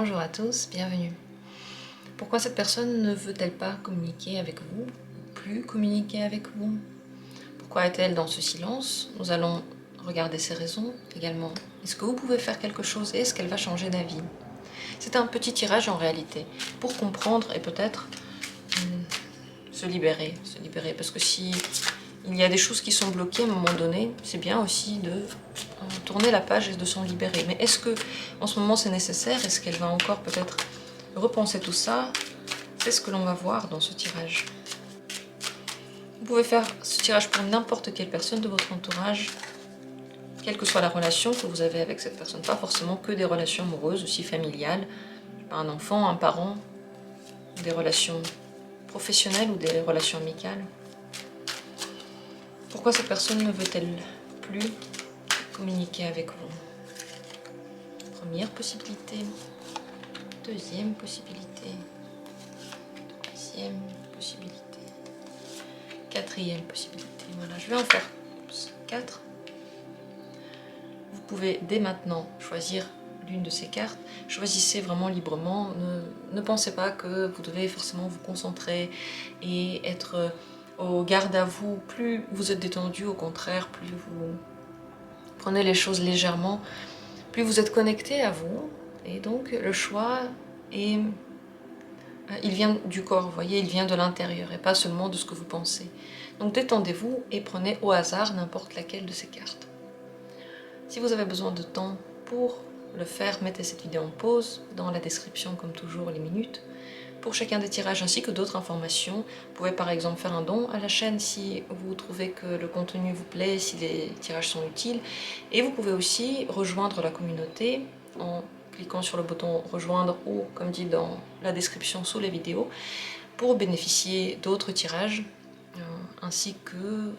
Bonjour à tous, bienvenue. Pourquoi cette personne ne veut-elle pas communiquer avec vous, plus communiquer avec vous? Pourquoi est-elle dans ce silence? Nous allons regarder ses raisons également. Est-ce que vous pouvez faire quelque chose et est-ce qu'elle va changer d'avis? C'est un petit tirage en réalité, pour comprendre et peut-être se libérer. Parce que si il y a des choses qui sont bloquées à un moment donné, c'est bien aussi de tourner la page et de s'en libérer. Mais est-ce que en ce moment c'est nécessaire? Est-ce qu'elle va encore peut-être repenser tout ça? C'est ce que l'on va voir dans ce tirage. Vous pouvez faire ce tirage pour n'importe quelle personne de votre entourage, quelle que soit la relation que vous avez avec cette personne. Pas forcément que des relations amoureuses, aussi familiales, un enfant, un parent, des relations professionnelles ou des relations amicales. Pourquoi cette personne ne veut-elle plus communiquer avec vous? Première possibilité, deuxième possibilité, troisième possibilité, quatrième possibilité. Voilà, je vais en faire 4. Vous pouvez dès maintenant choisir l'une de ces cartes. Choisissez vraiment librement. Ne pensez pas que vous devez forcément vous concentrer et être au garde à vous. Plus vous êtes détendu, au contraire, plus vous prenez les choses légèrement, plus vous êtes connecté à vous. Et donc le choix est... il vient du corps, vous voyez, il vient de l'intérieur et pas seulement de ce que vous pensez. Donc détendez-vous et prenez au hasard n'importe laquelle de ces cartes. Si vous avez besoin de temps pour le faire, mettez cette vidéo en pause, dans la description comme toujours les minutes. Pour chacun des tirages ainsi que d'autres informations, vous pouvez par exemple faire un don à la chaîne si vous trouvez que le contenu vous plaît, si les tirages sont utiles. Et vous pouvez aussi rejoindre la communauté en cliquant sur le bouton rejoindre ou comme dit dans la description sous les vidéos pour bénéficier d'autres tirages ainsi que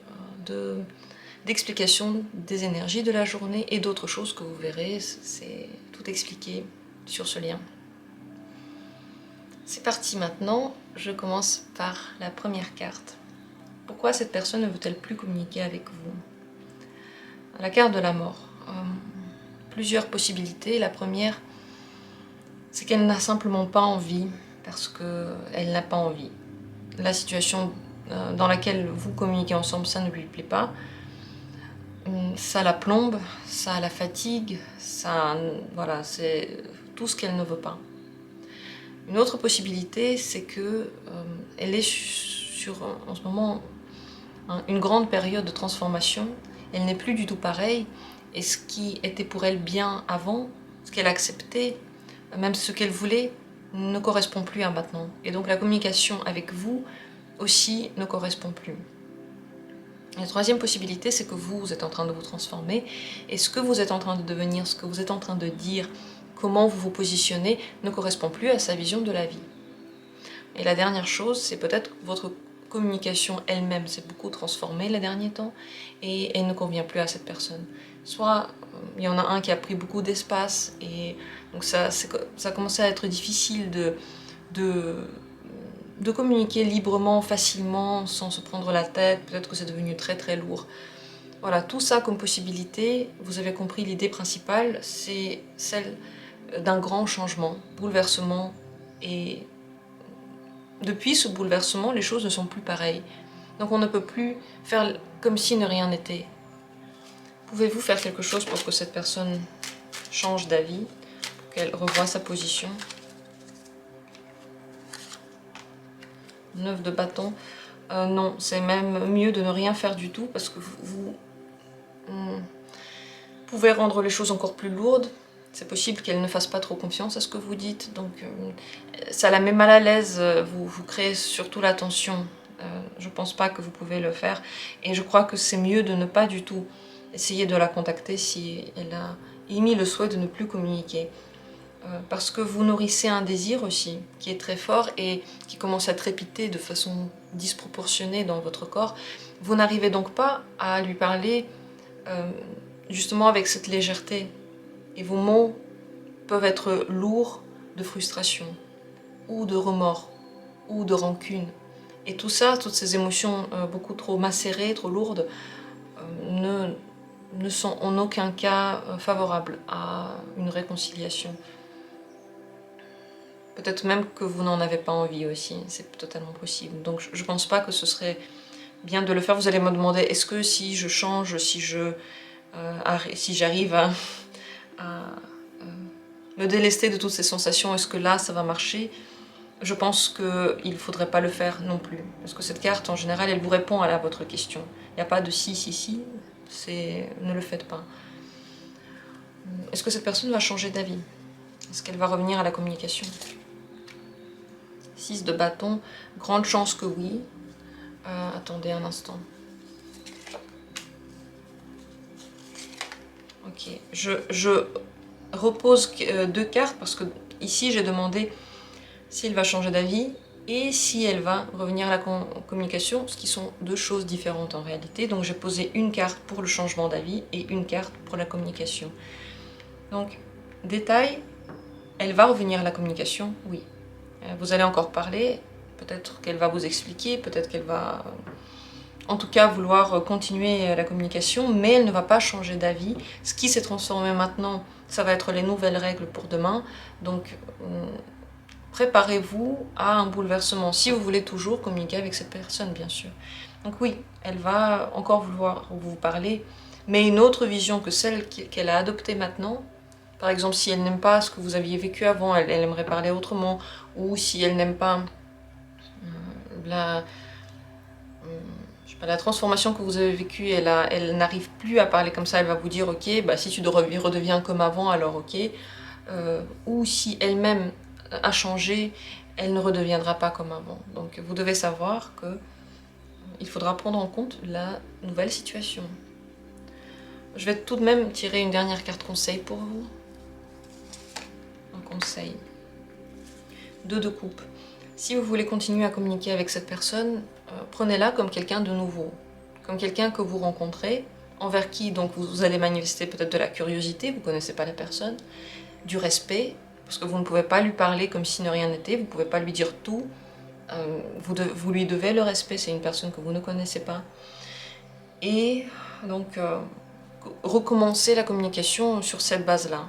d'explications des énergies de la journée et d'autres choses que vous verrez, c'est tout expliqué sur ce lien. C'est parti maintenant, je commence par la première carte. Pourquoi cette personne ne veut-elle plus communiquer avec vous? La carte de la mort. Plusieurs possibilités. La première, c'est qu'elle n'a simplement pas envie, parce qu'elle n'a pas envie. La situation dans laquelle vous communiquez ensemble, ça ne lui plaît pas. Ça la plombe, ça la fatigue, ça, voilà, c'est tout ce qu'elle ne veut pas. Une autre possibilité, c'est que elle est sur, en ce moment, une grande période de transformation. Elle n'est plus du tout pareille, et ce qui était pour elle bien avant, ce qu'elle acceptait, même ce qu'elle voulait, ne correspond plus à maintenant. Et donc la communication avec vous aussi ne correspond plus. La troisième possibilité, c'est que vous êtes en train de vous transformer, et ce que vous êtes en train de devenir, ce que vous êtes en train de dire, comment vous vous positionnez, ne correspond plus à sa vision de la vie. Et la dernière chose, c'est peut-être que votre communication elle-même s'est beaucoup transformée les derniers temps, et elle ne convient plus à cette personne. Soit il y en a un qui a pris beaucoup d'espace, et donc ça a commencé à être difficile de communiquer librement, facilement, sans se prendre la tête. Peut-être que c'est devenu très très lourd. Voilà, tout ça comme possibilité, vous avez compris, l'idée principale, c'est celle d'un grand changement, bouleversement, et depuis ce bouleversement, les choses ne sont plus pareilles. Donc on ne peut plus faire comme si ne rien n'était. Pouvez-vous faire quelque chose pour que cette personne change d'avis, pour qu'elle revoie sa position? 9 de bâton. Non, c'est même mieux de ne rien faire du tout parce que vous pouvez rendre les choses encore plus lourdes. C'est possible qu'elle ne fasse pas trop confiance à ce que vous dites, donc ça la met mal à l'aise, vous créez surtout la tension. Je ne pense pas que vous pouvez le faire, et je crois que c'est mieux de ne pas du tout essayer de la contacter si elle a émis le souhait de ne plus communiquer. Parce que vous nourrissez un désir aussi, qui est très fort et qui commence à trépiter de façon disproportionnée dans votre corps. Vous n'arrivez donc pas à lui parler justement avec cette légèreté. Et vos mots peuvent être lourds de frustration, ou de remords, ou de rancune. Et tout ça, toutes ces émotions beaucoup trop macérées, trop lourdes, ne sont en aucun cas favorables à une réconciliation. Peut-être même que vous n'en avez pas envie aussi, c'est totalement possible. Donc je ne pense pas que ce serait bien de le faire. Vous allez me demander, est-ce que si je change, si j'arrive à me délester de toutes ces sensations, est-ce que là ça va marcher? Je pense qu'il ne faudrait pas le faire non plus. Parce que cette carte, en général, elle vous répond à votre question. Il n'y a pas de si, ne le faites pas. Est-ce que cette personne va changer d'avis? Est-ce qu'elle va revenir à la communication? 6 de bâton, grande chance que oui. Attendez un instant. Ok, je repose 2 cartes parce que ici j'ai demandé s'il va changer d'avis et si elle va revenir à la communication, ce qui sont 2 choses différentes en réalité. Donc j'ai posé une carte pour le changement d'avis et une carte pour la communication. Donc, détail, elle va revenir à la communication, oui. Vous allez encore parler, peut-être qu'elle va vous expliquer, peut-être qu'elle va en tout cas vouloir continuer la communication, mais elle ne va pas changer d'avis. Ce qui s'est transformé maintenant, ça va être les nouvelles règles pour demain. Donc préparez-vous à un bouleversement, si vous voulez toujours communiquer avec cette personne, bien sûr. Donc oui, elle va encore vouloir vous parler, mais une autre vision que celle qu'elle a adoptée maintenant. Par exemple, si elle n'aime pas ce que vous aviez vécu avant, elle aimerait parler autrement. Ou si elle n'aime pas la transformation que vous avez vécue, elle n'arrive plus à parler comme ça, elle va vous dire ok, bah, si tu redeviens comme avant, alors ok. Ou si elle-même a changé, elle ne redeviendra pas comme avant. Donc vous devez savoir que il faudra prendre en compte la nouvelle situation. Je vais tout de même tirer une dernière carte conseil pour vous. Un conseil. 2 de coupe. Si vous voulez continuer à communiquer avec cette personne, prenez-la comme quelqu'un de nouveau, comme quelqu'un que vous rencontrez, envers qui donc vous allez manifester peut-être de la curiosité, vous ne connaissez pas la personne, du respect, parce que vous ne pouvez pas lui parler comme si ne rien n'était, vous ne pouvez pas lui dire tout, vous lui devez le respect, c'est une personne que vous ne connaissez pas. Et donc, recommencer la communication sur cette base-là.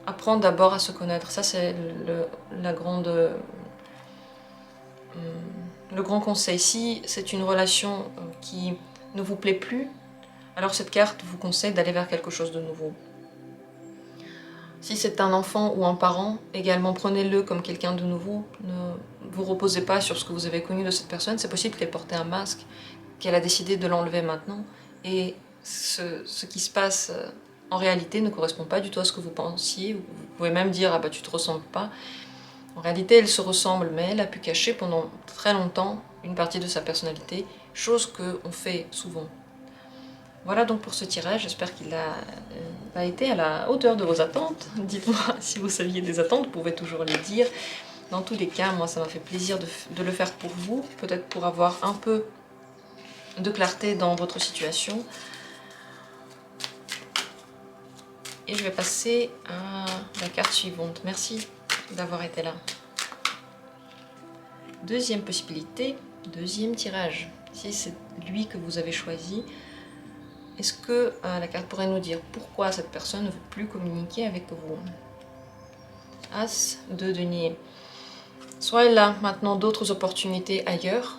Apprendre d'abord à se connaître, ça c'est le grand conseil. Si c'est une relation qui ne vous plaît plus, alors cette carte vous conseille d'aller vers quelque chose de nouveau. Si c'est un enfant ou un parent, également prenez-le comme quelqu'un de nouveau. Ne vous reposez pas sur ce que vous avez connu de cette personne. C'est possible qu'elle portait un masque, qu'elle a décidé de l'enlever maintenant. Et ce qui se passe en réalité ne correspond pas du tout à ce que vous pensiez. Vous pouvez même dire ah bah tu te ressembles pas. En réalité, elle se ressemble, mais elle a pu cacher pendant très longtemps une partie de sa personnalité, chose qu'on fait souvent. Voilà donc pour ce tirage, j'espère qu'il a été à la hauteur de vos attentes. Dites-moi si vous saviez des attentes, vous pouvez toujours les dire. Dans tous les cas, moi ça m'a fait plaisir de le faire pour vous, peut-être pour avoir un peu de clarté dans votre situation. Et je vais passer à la carte suivante. Merci d'avoir été là. Deuxième possibilité, deuxième tirage. Si c'est lui que vous avez choisi, est-ce que la carte pourrait nous dire pourquoi cette personne ne veut plus communiquer avec vous? As de denier. Soit elle a maintenant d'autres opportunités ailleurs,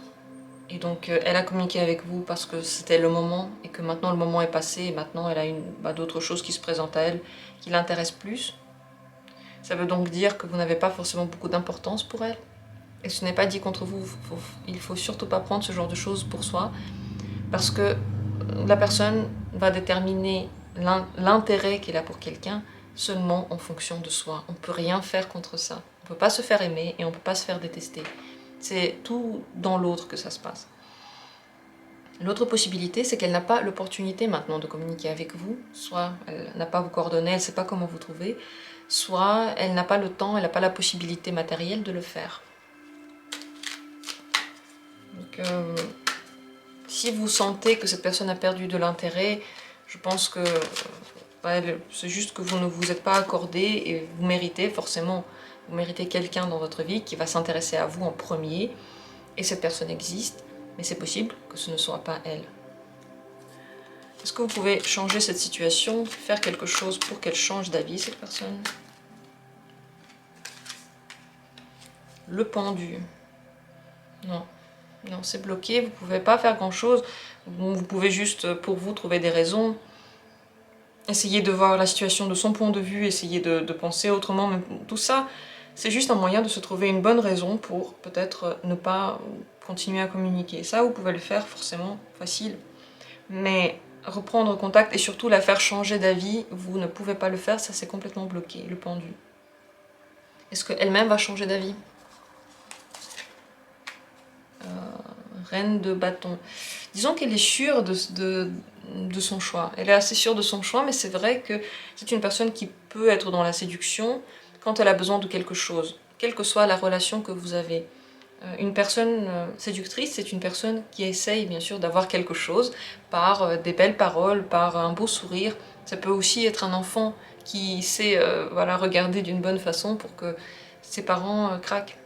et donc elle a communiqué avec vous parce que c'était le moment, et que maintenant le moment est passé, et maintenant elle a d'autres choses qui se présentent à elle, qui l'intéressent plus. Ça veut donc dire que vous n'avez pas forcément beaucoup d'importance pour elle. Et ce n'est pas dit contre vous, il ne faut surtout pas prendre ce genre de choses pour soi, parce que la personne va déterminer l'intérêt qu'elle a pour quelqu'un seulement en fonction de soi. On ne peut rien faire contre ça. On ne peut pas se faire aimer et on ne peut pas se faire détester. C'est tout dans l'autre que ça se passe. L'autre possibilité, c'est qu'elle n'a pas l'opportunité maintenant de communiquer avec vous. Soit elle n'a pas vos coordonnées, elle ne sait pas comment vous trouver. Soit elle n'a pas le temps, elle n'a pas la possibilité matérielle de le faire. Donc, si vous sentez que cette personne a perdu de l'intérêt, je pense que c'est juste que vous ne vous êtes pas accordé et vous méritez forcément, vous méritez quelqu'un dans votre vie qui va s'intéresser à vous en premier. Et cette personne existe, mais c'est possible que ce ne soit pas elle. Est-ce que vous pouvez changer cette situation, faire quelque chose pour qu'elle change d'avis, cette personne? le pendu. Non, non, c'est bloqué, vous ne pouvez pas faire grand-chose. Bon, vous pouvez juste, pour vous, trouver des raisons. Essayer de voir la situation de son point de vue, essayer de penser autrement. Mais tout ça, c'est juste un moyen de se trouver une bonne raison pour peut-être ne pas continuer à communiquer. Ça, vous pouvez le faire forcément, facile. Mais reprendre contact et surtout la faire changer d'avis, vous ne pouvez pas le faire, ça c'est complètement bloqué, le pendu. Est-ce qu'elle-même va changer d'avis? Reine de bâton. Disons qu'elle est sûre de son choix. Elle est assez sûre de son choix, mais c'est vrai que c'est une personne qui peut être dans la séduction quand elle a besoin de quelque chose, quelle que soit la relation que vous avez. Une personne séductrice, c'est une personne qui essaye bien sûr d'avoir quelque chose par des belles paroles, par un beau sourire. Ça peut aussi être un enfant qui sait voilà, regarder d'une bonne façon pour que ses parents craquent.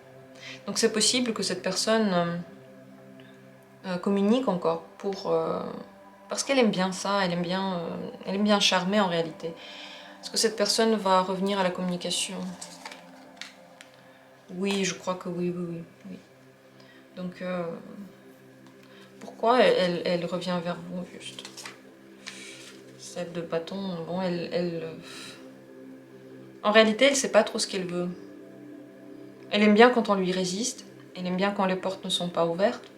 Donc c'est possible que cette personne communique encore parce qu'elle aime bien ça, elle aime bien charmer en réalité. Est-ce que cette personne va revenir à la communication? Oui, je crois que oui, oui, oui. Oui. Donc, pourquoi elle revient vers vous, juste? Celle de bâton, bon, en réalité, elle ne sait pas trop ce qu'elle veut. Elle aime bien quand on lui résiste, elle aime bien quand les portes ne sont pas ouvertes.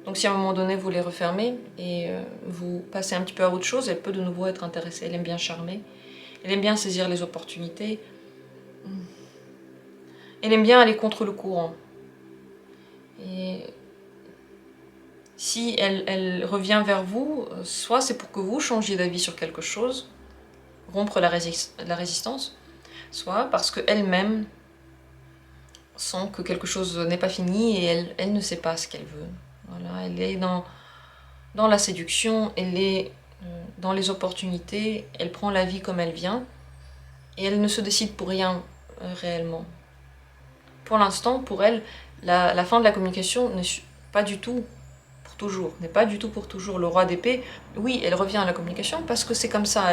Donc si à un moment donné, vous les refermez et vous passez un petit peu à autre chose, elle peut de nouveau être intéressée. Elle aime bien charmer, elle aime bien saisir les opportunités. Elle aime bien aller contre le courant. Et si elle revient vers vous, soit c'est pour que vous changiez d'avis sur quelque chose, rompre la résistance, soit parce qu'elle-même sent que quelque chose n'est pas fini et elle ne sait pas ce qu'elle veut. Voilà, elle est dans la séduction, elle est dans les opportunités, elle prend la vie comme elle vient et elle ne se décide pour rien réellement. Pour l'instant, pour elle, la fin de la communication n'est pas du tout pour toujours, n'est pas du tout pour toujours. Le roi d'épée, oui, elle revient à la communication parce que c'est comme ça.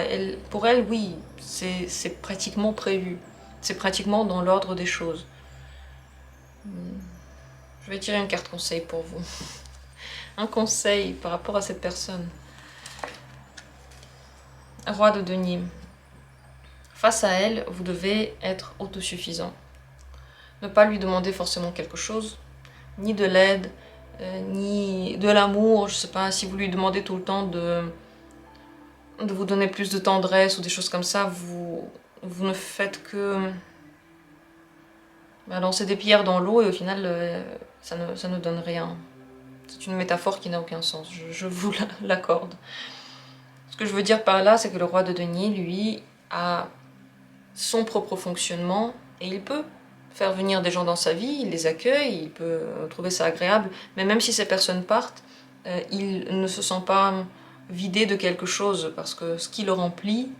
Pour elle, oui, c'est pratiquement prévu. C'est pratiquement dans l'ordre des choses. Je vais tirer une carte conseil pour vous. Un conseil par rapport à cette personne. Roi de denier. Face à elle, vous devez être autosuffisant. Ne pas lui demander forcément quelque chose, ni de l'aide, ni de l'amour. Je sais pas, si vous lui demandez tout le temps de vous donner plus de tendresse ou des choses comme ça, vous ne faites que lancer des pierres dans l'eau et au final, ça ne donne rien. C'est une métaphore qui n'a aucun sens, je vous l'accorde. Ce que je veux dire par là, c'est que le roi de denier, lui, a son propre fonctionnement et il peut faire venir des gens dans sa vie, il les accueille, il peut trouver ça agréable, mais même si ces personnes partent, il ne se sent pas vidé de quelque chose parce que ce qui le remplit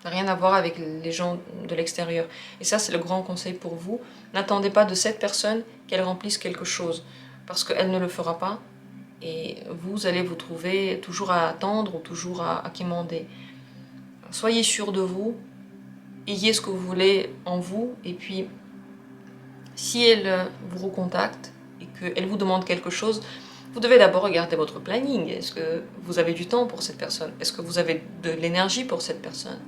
n'a rien à voir avec les gens de l'extérieur. Et ça, c'est le grand conseil pour vous. N'attendez pas de cette personne qu'elle remplisse quelque chose parce qu'elle ne le fera pas et vous allez vous trouver toujours à attendre ou toujours à quémander. Soyez sûr de vous, ayez ce que vous voulez en vous et puis si elle vous recontacte et qu'elle vous demande quelque chose, vous devez d'abord regarder votre planning. Est-ce que vous avez du temps pour cette personne? Est-ce que vous avez de l'énergie pour cette personne?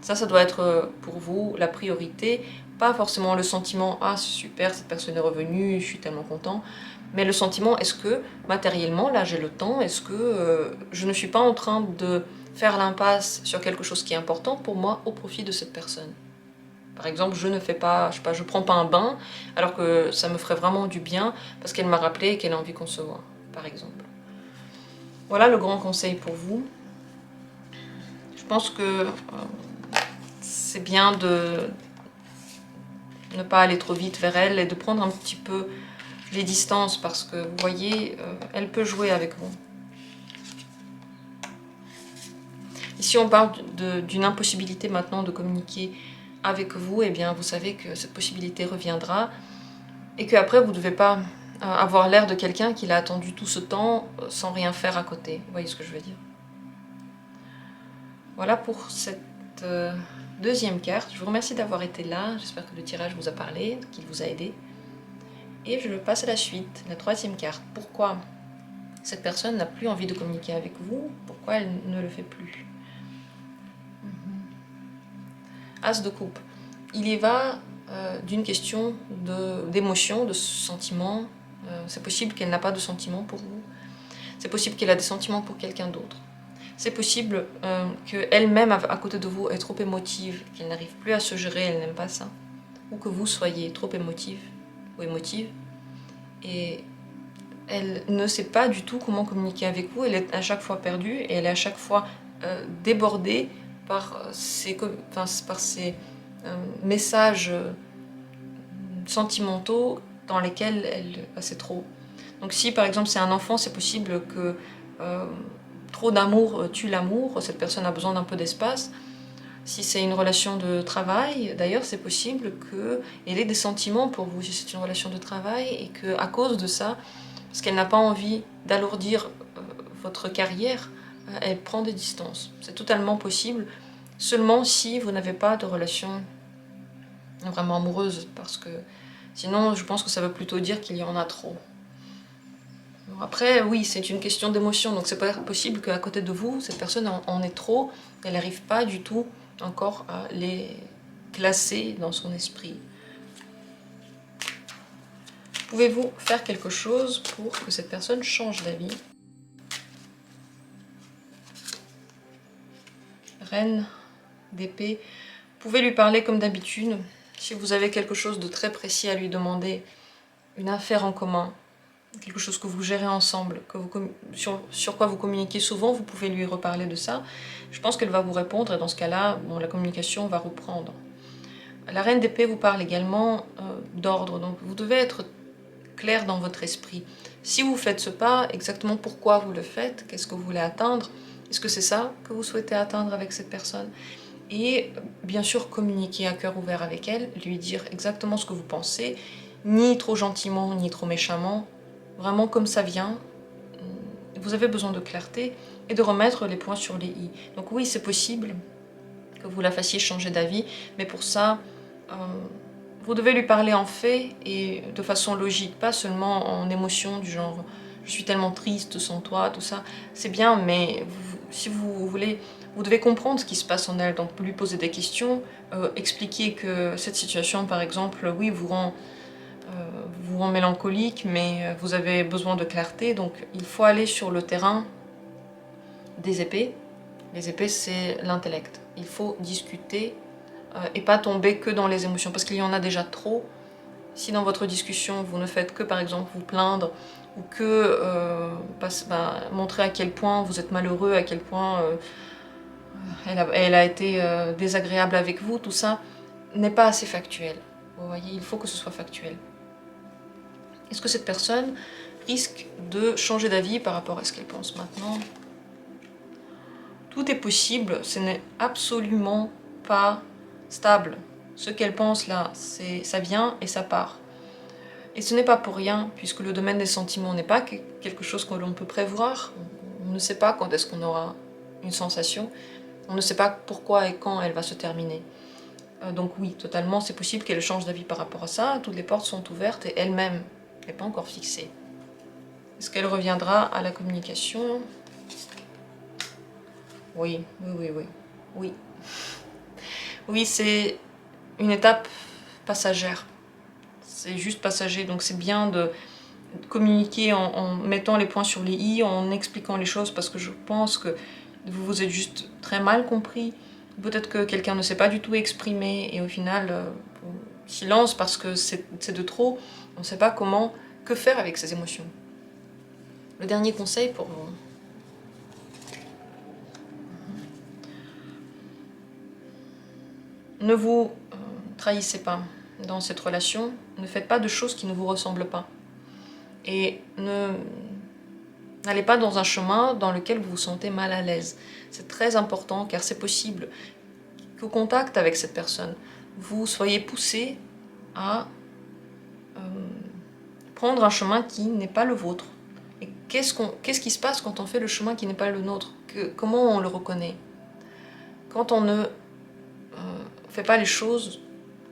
Ça doit être pour vous la priorité. Pas forcément le sentiment « Ah, c'est super, cette personne est revenue, je suis tellement content ». Mais le sentiment, est-ce que matériellement, là j'ai le temps? Est-ce que je ne suis pas en train de faire l'impasse sur quelque chose qui est important pour moi au profit de cette personne? Par exemple, je ne fais pas, je sais pas, je prends pas un bain alors que ça me ferait vraiment du bien parce qu'elle m'a rappelé qu'elle a envie qu'on se voit, par exemple. Voilà le grand conseil pour vous. Je pense que c'est bien de ne pas aller trop vite vers elle et de prendre un petit peu les distances parce que vous voyez, elle peut jouer avec vous. Et si on parle d'une impossibilité maintenant de communiquer avec vous, eh bien vous savez que cette possibilité reviendra et qu'après vous ne devez pas avoir l'air de quelqu'un qui l'a attendu tout ce temps sans rien faire à côté. Vous voyez ce que je veux dire? Voilà pour cette deuxième carte. Je vous remercie d'avoir été là. J'espère que le tirage vous a parlé, qu'il vous a aidé. Et je passe à la suite, la troisième carte. Pourquoi cette personne n'a plus envie de communiquer avec vous? Pourquoi elle ne le fait plus? As de coupe. Il y va d'une question d'émotion, de sentiment. C'est possible qu'elle n'a pas de sentiment pour vous. C'est possible qu'elle a des sentiments pour quelqu'un d'autre. C'est possible qu'elle-même, à côté de vous, est trop émotive, qu'elle n'arrive plus à se gérer, elle n'aime pas ça. Ou que vous soyez trop émotif ou émotive. Et elle ne sait pas du tout comment communiquer avec vous. Elle est à chaque fois perdue et elle est à chaque fois débordée par ces messages sentimentaux dans lesquels c'est trop. Donc si par exemple c'est un enfant, c'est possible que trop d'amour tue l'amour, cette personne a besoin d'un peu d'espace. Si c'est une relation de travail, d'ailleurs c'est possible qu'elle ait des sentiments pour vous si c'est une relation de travail et qu'à cause de ça, parce qu'elle n'a pas envie d'alourdir votre carrière, elle prend des distances. C'est totalement possible, seulement si vous n'avez pas de relation vraiment amoureuse, parce que sinon je pense que ça veut plutôt dire qu'il y en a trop. Bon, après, oui, c'est une question d'émotion, donc c'est pas possible qu'à côté de vous, cette personne en ait trop, elle n'arrive pas du tout encore à les classer dans son esprit. Pouvez-vous faire quelque chose pour que cette personne change d'avis? Reine d'épée. Vous pouvez lui parler comme d'habitude. Si vous avez quelque chose de très précis à lui demander, une affaire en commun, quelque chose que vous gérez ensemble, sur quoi vous communiquez souvent, vous pouvez lui reparler de ça. Je pense qu'elle va vous répondre et dans ce cas-là, bon, la communication va reprendre. La reine d'épée vous parle également d'ordre, donc vous devez être clair dans votre esprit. Si vous faites ce pas, exactement pourquoi vous le faites, qu'est-ce que vous voulez atteindre, est-ce que c'est ça que vous souhaitez atteindre avec cette personne? Et bien sûr communiquer à cœur ouvert avec elle, lui dire exactement ce que vous pensez, ni trop gentiment, ni trop méchamment, vraiment comme ça vient. Vous avez besoin de clarté et de remettre les points sur les i. Donc oui, c'est possible que vous la fassiez changer d'avis, mais pour ça, vous devez lui parler en fait et de façon logique, pas seulement en émotion du genre « je suis tellement triste sans toi », tout ça. C'est bien, mais si vous voulez, vous devez comprendre ce qui se passe en elle, donc lui poser des questions, expliquer que cette situation, par exemple, oui, vous rend mélancolique, mais vous avez besoin de clarté, donc il faut aller sur le terrain des épées. Les épées, c'est l'intellect. Il faut discuter et pas tomber que dans les émotions, parce qu'il y en a déjà trop. Si dans votre discussion, vous ne faites que, par exemple, vous plaindre, ou que montrer à quel point vous êtes malheureux, à quel point elle a été désagréable avec vous, tout ça n'est pas assez factuel. Vous voyez, il faut que ce soit factuel. Est-ce que cette personne risque de changer d'avis par rapport à ce qu'elle pense maintenant? Tout est possible, ce n'est absolument pas stable. Ce qu'elle pense là, ça vient et ça part. Et ce n'est pas pour rien, puisque le domaine des sentiments n'est pas quelque chose que l'on peut prévoir. On ne sait pas quand est-ce qu'on aura une sensation. On ne sait pas pourquoi et quand elle va se terminer. Donc oui, totalement, c'est possible qu'elle change d'avis par rapport à ça. Toutes les portes sont ouvertes et elle-même n'est pas encore fixée. Est-ce qu'elle reviendra à la communication? Oui, oui, oui, oui. Oui, oui, c'est une étape passagère. C'est juste passager, donc c'est bien de communiquer en mettant les points sur les i, en expliquant les choses, parce que je pense que vous vous êtes juste très mal compris. Peut-être que quelqu'un ne s'est pas du tout exprimé, et au final, silence parce que c'est de trop. On ne sait pas que faire avec ces émotions. Le dernier conseil pour vous. Ne vous trahissez pas dans cette relation, ne faites pas de choses qui ne vous ressemblent pas. Et n'allez pas dans un chemin dans lequel vous vous sentez mal à l'aise. C'est très important car c'est possible qu'au contact avec cette personne, vous soyez poussé à prendre un chemin qui n'est pas le vôtre. Et qu'est-ce qui se passe quand on fait le chemin qui n'est pas le nôtre? Comment on le reconnaît? Quand on ne fait pas les choses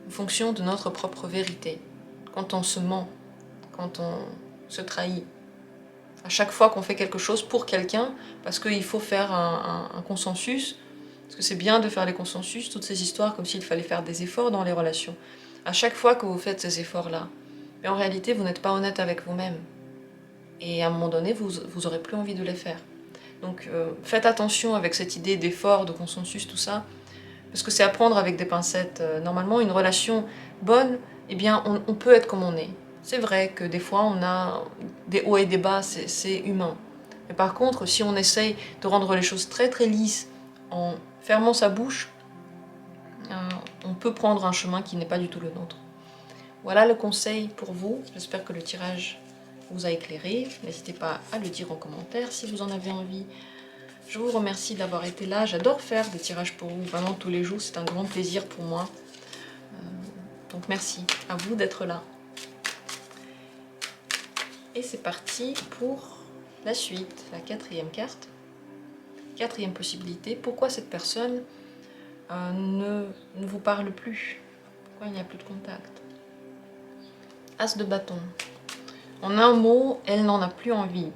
en fonction de notre propre vérité, quand on se ment, quand on se trahit. À chaque fois qu'on fait quelque chose pour quelqu'un, parce qu'il faut faire un consensus, parce que c'est bien de faire les consensus, toutes ces histoires comme s'il fallait faire des efforts dans les relations. À chaque fois que vous faites ces efforts-là, mais en réalité, vous n'êtes pas honnête avec vous-même. Et à un moment donné, vous n'aurez plus envie de les faire. Donc faites attention avec cette idée d'effort, de consensus, tout ça, parce que c'est à prendre avec des pincettes. Normalement, une relation bonne, eh bien, on peut être comme on est. C'est vrai que des fois, on a des hauts et des bas, c'est humain. Mais par contre, si on essaye de rendre les choses très très lisses en fermant sa bouche, on peut prendre un chemin qui n'est pas du tout le nôtre. Voilà le conseil pour vous. J'espère que le tirage vous a éclairé. N'hésitez pas à le dire en commentaire si vous en avez envie. Je vous remercie d'avoir été là. J'adore faire des tirages pour vous, vraiment tous les jours. C'est un grand plaisir pour moi. Donc merci à vous d'être là. Et c'est parti pour la suite, la quatrième carte. Quatrième possibilité. Pourquoi cette personne ne vous parle plus? Pourquoi il n'y a plus de contact? As de bâton. En un mot, elle n'en a plus envie.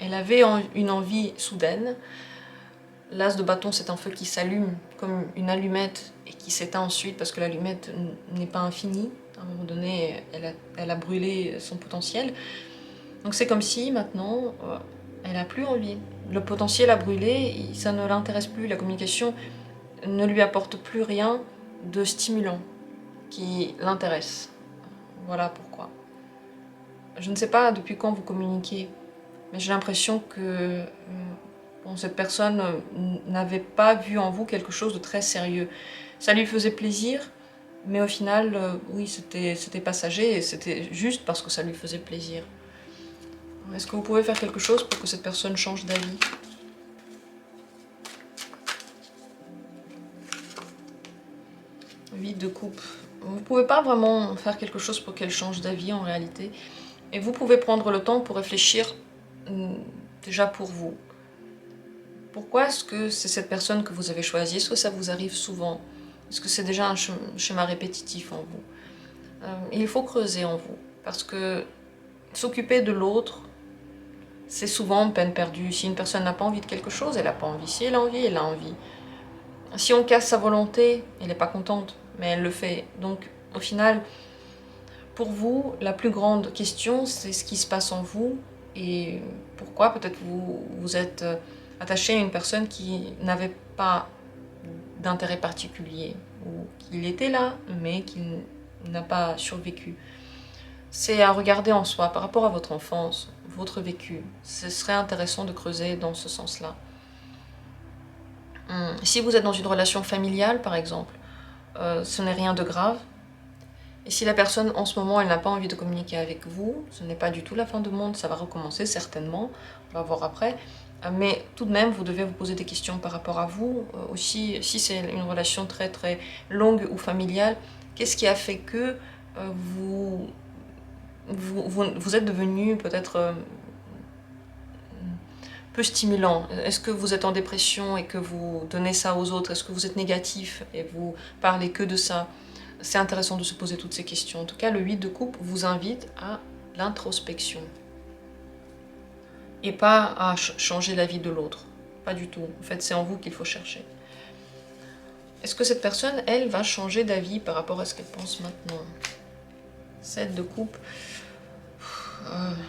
Elle avait une envie soudaine. L'as de bâton, c'est un feu qui s'allume comme une allumette et qui s'éteint ensuite parce que l'allumette n'est pas infinie. À un moment donné, elle a brûlé son potentiel. Donc c'est comme si maintenant, elle n'a plus envie. Le potentiel a brûlé, ça ne l'intéresse plus. La communication ne lui apporte plus rien de stimulant qui l'intéresse. Voilà pourquoi. Je ne sais pas depuis quand vous communiquez, mais j'ai l'impression que bon, cette personne n'avait pas vu en vous quelque chose de très sérieux. Ça lui faisait plaisir, mais au final, oui, c'était passager et c'était juste parce que ça lui faisait plaisir. Est-ce que vous pouvez faire quelque chose pour que cette personne change d'avis? Vide de coupe. Vous ne pouvez pas vraiment faire quelque chose pour qu'elle change d'avis en réalité. Et vous pouvez prendre le temps pour réfléchir déjà pour vous. Pourquoi est-ce que c'est cette personne que vous avez choisie? Est-ce que ça vous arrive souvent? Est-ce que c'est déjà un schéma répétitif en vous? Il faut creuser en vous. Parce que s'occuper de l'autre, c'est souvent peine perdue. Si une personne n'a pas envie de quelque chose, elle n'a pas envie. Si elle a envie, elle a envie. Si on casse sa volonté, elle n'est pas contente, mais elle le fait. Donc, au final, pour vous, la plus grande question, c'est ce qui se passe en vous et pourquoi peut-être vous êtes attaché à une personne qui n'avait pas d'intérêt particulier ou qu'il était là, mais qui n'a pas survécu. C'est à regarder en soi par rapport à votre enfance, votre vécu. Ce serait intéressant de creuser dans ce sens-là. Si vous êtes dans une relation familiale, par exemple, ce n'est rien de grave. Et si la personne, en ce moment, elle n'a pas envie de communiquer avec vous, ce n'est pas du tout la fin du monde, ça va recommencer certainement, on va voir après. Mais tout de même, vous devez vous poser des questions par rapport à vous. Aussi, si c'est une relation très très longue ou familiale, qu'est-ce qui a fait que vous êtes devenu peut-être peu stimulant? Est-ce que vous êtes en dépression et que vous donnez ça aux autres? Est-ce que vous êtes négatif et vous parlez que de ça? C'est intéressant de se poser toutes ces questions. En tout cas, le 8 de coupe vous invite à l'introspection. Et pas à changer la vie de l'autre. Pas du tout. En fait, c'est en vous qu'il faut chercher. Est-ce que cette personne, elle, va changer d'avis par rapport à ce qu'elle pense maintenant? 7 de coupe.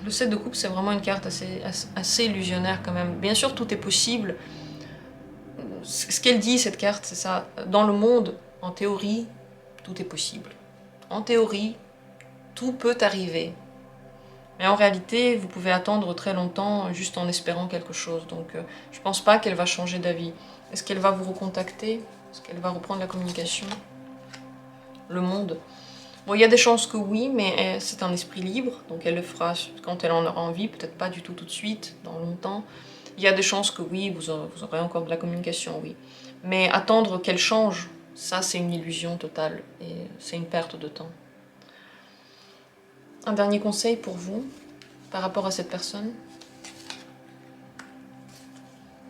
Le 7 de coupe, c'est vraiment une carte assez illusionnaire quand même. Bien sûr, tout est possible. Ce qu'elle dit, cette carte, c'est ça. Dans le monde, en théorie, tout est possible. En théorie, tout peut arriver. Mais en réalité, vous pouvez attendre très longtemps juste en espérant quelque chose. Donc, je pense pas qu'elle va changer d'avis. Est-ce qu'elle va vous recontacter? Est-ce qu'elle va reprendre la communication? Le monde. Bon, il y a des chances que oui, mais c'est un esprit libre. Donc, elle le fera quand elle en aura envie. Peut-être pas du tout tout de suite, dans longtemps. Il y a des chances que oui, vous aurez encore de la communication, oui. Mais attendre qu'elle change, ça, c'est une illusion totale. Et c'est une perte de temps. Un dernier conseil pour vous, par rapport à cette personne.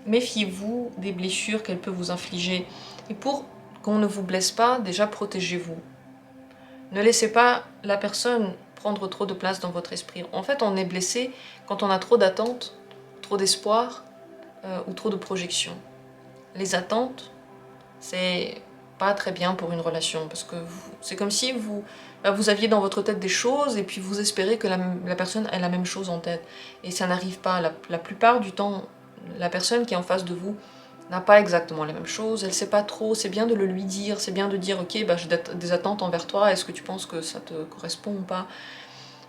Méfiez-vous des blessures qu'elle peut vous infliger. Et pour qu'on ne vous blesse pas, déjà protégez-vous. Ne laissez pas la personne prendre trop de place dans votre esprit. En fait, on est blessé quand on a trop d'attentes, trop d'espoir ou trop de projections. Les attentes, c'est pas très bien pour une relation, parce que c'est comme si vous aviez dans votre tête des choses et puis vous espérez que la personne ait la même chose en tête. Et ça n'arrive pas. La plupart du temps, la personne qui est en face de vous n'a pas exactement la même chose, elle sait pas trop, c'est bien de le lui dire, c'est bien de dire ok, j'ai des attentes envers toi, est-ce que tu penses que ça te correspond ou pas?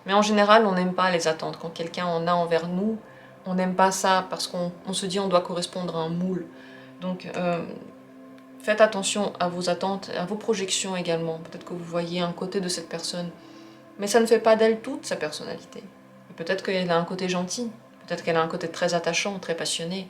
Mais en général, on n'aime pas les attentes. Quand quelqu'un en a envers nous, on n'aime pas ça parce qu'on se dit on doit correspondre à un moule. Donc faites attention à vos attentes, à vos projections également. Peut-être que vous voyez un côté de cette personne, mais ça ne fait pas d'elle toute sa personnalité. Peut-être qu'elle a un côté gentil, peut-être qu'elle a un côté très attachant, très passionné.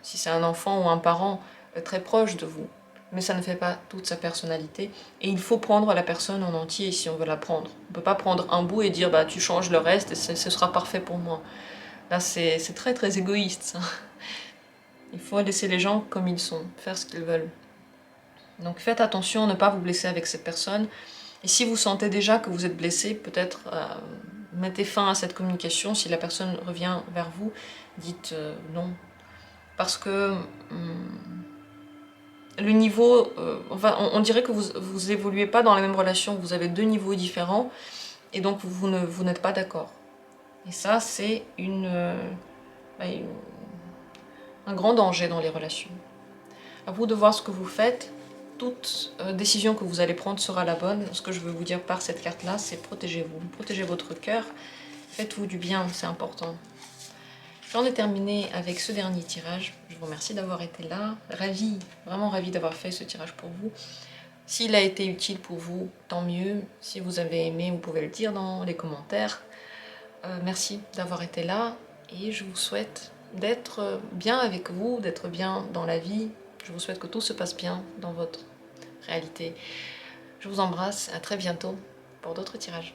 Si c'est un enfant ou un parent très proche de vous. Mais ça ne fait pas toute sa personnalité. Et il faut prendre la personne en entier si on veut la prendre. On ne peut pas prendre un bout et dire bah, tu changes le reste et ce sera parfait pour moi. Là, c'est très très égoïste, ça. Il faut laisser les gens comme ils sont, faire ce qu'ils veulent. Donc faites attention à ne pas vous blesser avec cette personne. Et si vous sentez déjà que vous êtes blessé, peut-être mettez fin à cette communication. Si la personne revient vers vous, dites non. Parce que le niveau, on dirait que vous évoluez pas dans la même relation, vous avez deux niveaux différents, et donc vous n'êtes pas d'accord. Et ça, c'est un grand danger dans les relations. À vous de voir ce que vous faites. Toute décision que vous allez prendre sera la bonne. Ce que je veux vous dire par cette carte-là, c'est protégez-vous. Protégez votre cœur. Faites-vous du bien, c'est important. J'en ai terminé avec ce dernier tirage. Je vous remercie d'avoir été là. Ravie, vraiment ravie d'avoir fait ce tirage pour vous. S'il a été utile pour vous, tant mieux. Si vous avez aimé, vous pouvez le dire dans les commentaires. Merci d'avoir été là et je vous souhaite d'être bien avec vous, d'être bien dans la vie. Je vous souhaite que tout se passe bien dans votre réalité. Je vous embrasse, à très bientôt pour d'autres tirages.